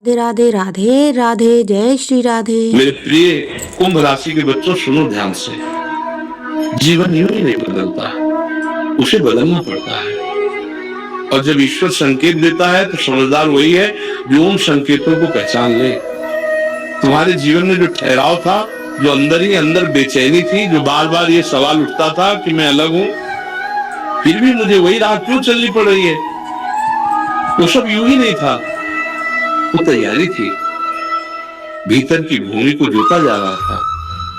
राधे राधे राधे राधे, जय श्री राधे। मेरे प्रिय कुंभ राशि के बच्चों, सुनो ध्यान से। जीवन यूं ही नहीं बदलता, उसे बदलना पड़ता है। और जब ईश्वर संकेत देता है तो समझदार वही है जो उन संकेतों को पहचान ले। तुम्हारे जीवन में जो ठहराव था, जो अंदर ही अंदर बेचैनी थी, जो बार बार ये सवाल उठता था कि मैं अलग हूं, फिर भी मुझे वही राह क्यों चलनी पड़ रही है, वो सब यूं ही नहीं था, वो तैयारी थी। भीतर की भूमि को जोता जा रहा था।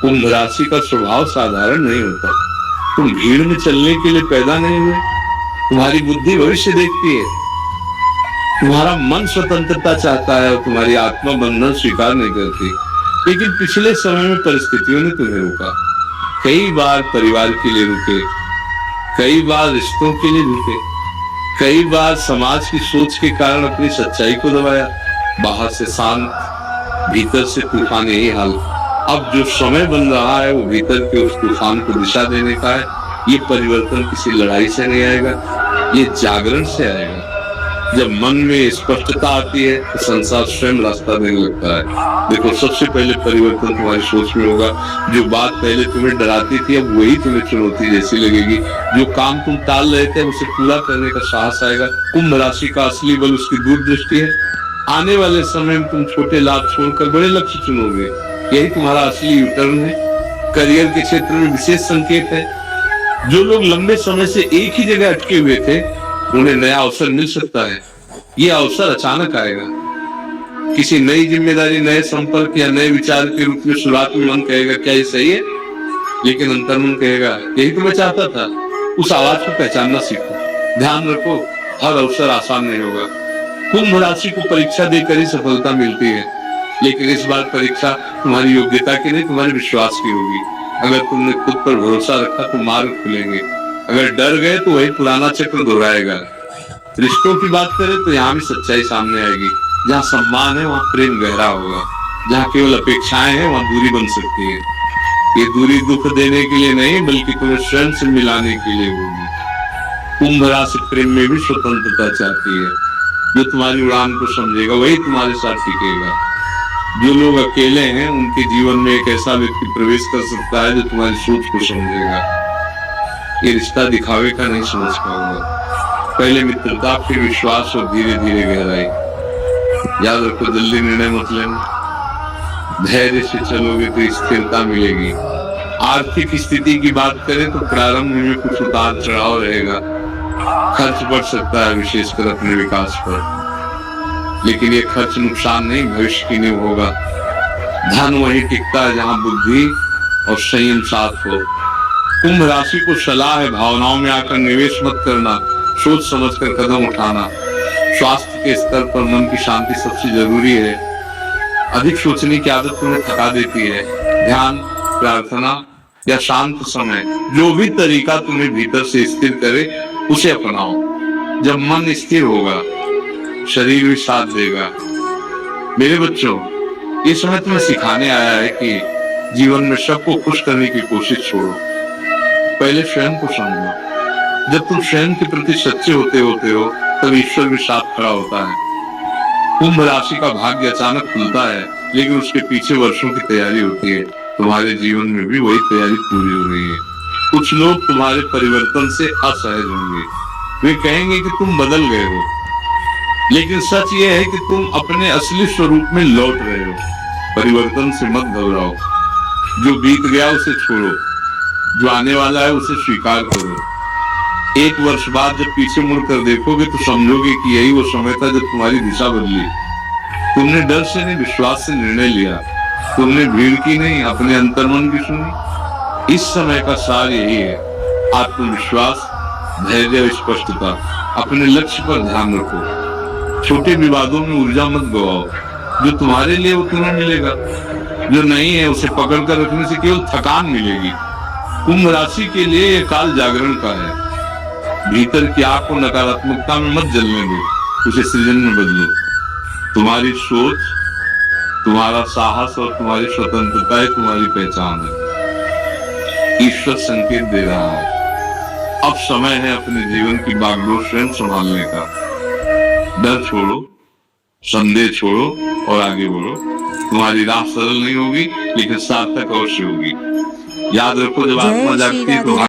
कुंभ राशि का स्वभाव साधारण नहीं होता। तुम भीड़ में चलने के लिए पैदा नहीं हुए। तुम्हारी बुद्धि भविष्य देखती है, तुम्हारा मन स्वतंत्रता चाहता है और तुम्हारी आत्मा बंधन स्वीकार नहीं करती। लेकिन पिछले समय में परिस्थितियों ने तुम्हें रोका। कई बार परिवार के लिए रुके, कई बार रिश्तों के लिए रुके, कई बार समाज की सोच के कारण अपनी सच्चाई को दबाया। बाहर से शांत, भीतर से तूफान, यही हाल। अब जो समय बन रहा है वो भीतर के उस तूफान को दिशा देने का है। ये परिवर्तन किसी लड़ाई से नहीं आएगा, ये जागरण से आएगा। जब मन में स्पष्टता आती है तो संसार स्वयं रास्ता देने लगता है। देखो, सबसे पहले परिवर्तन तुम्हारी सोच में होगा। जो बात पहले तुम्हें डराती थी, अब वही तुम्हें चुनौती जैसी लगेगी। जो काम तुम टाल रहे थे, उसे पूरा करने का साहस आएगा। कुंभ राशि का असली बल उसकी दूरदृष्टि है। आने वाले समय में तुम छोटे लाभ छोड़कर बड़े लक्ष्य चुनोगे। यही तुम्हारा असली यूटर्न है। करियर के क्षेत्र में विशेष संकेत है। जो लोग लंबे समय से एक ही जगह अटके हुए थे, उन्हें नया अवसर मिल सकता है। ये अवसर अचानक आएगा। किसी नई जिम्मेदारी, नए संपर्क या नए विचार के रूप में शुरुआत में मन कहेगा क्या ये सही है, लेकिन अंतर्मन कहेगा यही तो मैं चाहता था। उस आवाज को पहचानना सीखो। ध्यान रखो, हर अवसर आसान नहीं होगा। कुंभ राशि को परीक्षा देकर ही सफलता मिलती है, लेकिन इस बार परीक्षा तुम्हारी योग्यता की नहीं, तुम्हारे विश्वास की होगी। अगर तुमने खुद पर भरोसा रखा तो मार्ग खुलेंगे। अगर डर गए तो वही पुराना चक्र दोहराएगा। रिश्तों की बात करें तो यहाँ भी सच्चाई सामने आएगी। जहाँ सम्मान है वहाँ प्रेम गहरा होगा। जहाँ केवल अपेक्षाएं हैं वहाँ दूरी बन सकती है। ये दूरी दुख देने के लिए नहीं, बल्कि तुम्हें स्वयं से मिलाने के लिए होगी। कुंभ राशि प्रेम में भी स्वतंत्रता चाहती है। जो तुम्हारी उड़ान को समझेगा वही तुम्हारे साथ टिकेगा। जो लोग अकेले हैं, उनके जीवन में एक ऐसा व्यक्ति प्रवेश कर सकता है जो तुम्हारी सोच को समझेगा। ये रिश्ता दिखावे का नहीं समझ पाऊंगा। पहले मित्रता, फिर विश्वास और धीरे धीरे गहराई। याद रखो, जल्दी निर्णय मत लेना। धैर्य से चलोगे तो स्थिरता मिलेगी। आर्थिक स्थिति की बात करें तो प्रारंभ में कुछ उतार चढ़ाव रहेगा। खर्च बढ़ सकता है, विशेषकर अपने विकास पर, लेकिन ये खर्च नुकसान नहीं, भविष्य की नींव होगा। धन वहीं टिकता है जहां बुद्धि और संयम साथ हो। कुंभ राशि को सलाह है, भावनाओं में आकर निवेश मत करना, सोच समझकर कदम उठाना। स्वास्थ्य के स्तर पर मन की शांति सबसे जरूरी है। अधिक सोचने की आदत तुम्हें थका देती है। ध्यान, प्रार्थना या शांत समय, जो भी तरीका तुम्हें भीतर से स्थिर करे, उसे अपनाओ। जब मन स्थिर होगा, शरीर भी साथ देगा। मेरे बच्चों, ये समय तुम्हें सिखाने आया है कि जीवन में सबको खुश करने की कोशिश छोड़ो। पहले स्वयं को समझो। जब तुम स्वयं के प्रति सच्चे होते हो तब ईश्वर भी साथ खड़ा होता है। कुंभ राशि का भाग्य अचानक खुलता है, लेकिन उसके पीछे वर्षों की तैयारी होती है। तुम्हारे जीवन में भी वही तैयारी पूरी हो रही है। कुछ लोग तुम्हारे परिवर्तन से असहज होंगे। वे कहेंगे कि तुम बदल गए हो, लेकिन सच ये है कि तुम अपने असली स्वरूप में लौट रहे हो। परिवर्तन से मत घबराओ। जो बीत गया उसे छोड़ो, जो आने वाला है उसे स्वीकार करो। 1 वर्ष बाद जब पीछे मुड़कर देखोगे तो समझोगे कि यही वो समय था जब तुम्हारी दिशा बदली। तुमने डर से नहीं, विश्वास से निर्णय लिया। तुमने भीड़ की नहीं, अपने अंतर्मन की सुनी। इस समय का सार यही है: आत्मविश्वास, धैर्य, स्पष्टता। अपने लक्ष्य पर ध्यान रखो। छोटे विवादों में ऊर्जा मत गवाओ। जो तुम्हारे लिए वो तुम्हें मिलेगा, जो नहीं है उसे पकड़ कर रखने से केवल थकान मिलेगी। कुंभ राशि के लिए यह काल जागरण का है। भीतर की आग को नकारात्मकता में मत जलने दो, उसे सृजन में बदलो। तुम्हारी सोच, तुम्हारा साहस और तुम्हारी स्वतंत्रता ही तुम्हारी पहचान है। ईश्वर संकेत दे रहा है, अब समय है अपने जीवन की बागडोर स्वयं संभालने का। डर छोड़ो, संदेह छोड़ो और आगे बढ़ो। तुम्हारी राह सरल नहीं होगी, लेकिन सार्थक अवश्य होगी। याद रखो, जब जय आत्मा श्री जागती है तो राधे।